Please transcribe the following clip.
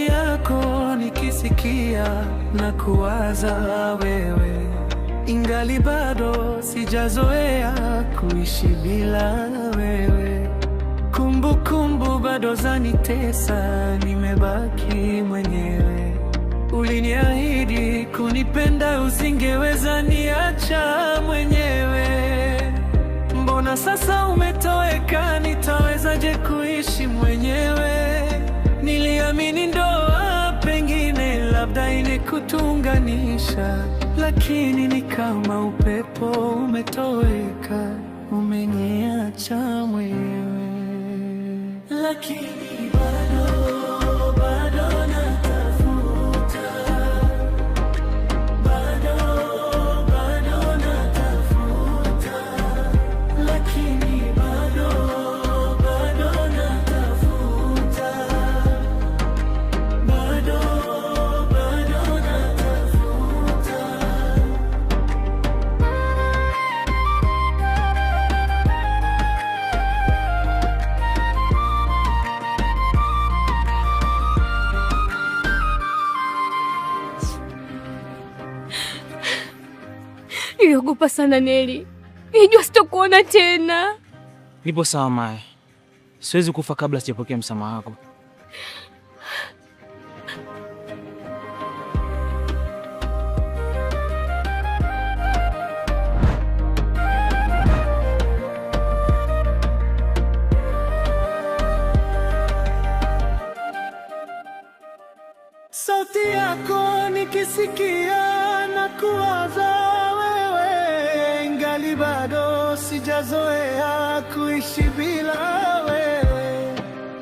sauti yako nikisikia na kuwaza wewe, ingali bado sijazoea kuishi bila wewe. Kumbukumbu bado zanitesa, nimebaki mwenyewe. Uliniahidi kunipenda, usingeweza niacha mwenyewe. Mbona sasa umetoweka? Nitawezaje kuishi mwenyewe? Niliamini ndoa pengine labda inekutunganisha, lakini ni kama upepo umetoweka, umeniacha mwenyewe. Lakini bado natafuta, bado natafuta, lakini bado natafuta, bado natafuta. Niliogopa sana Neli, nilijua sitakuona tena. Nipo sawa Maya, siwezi kufa kabla sijapokea msamaha wako. Sauti yako nikisikia na kuwaza wewe, ingali bado sijazoea kuishi bila wewe.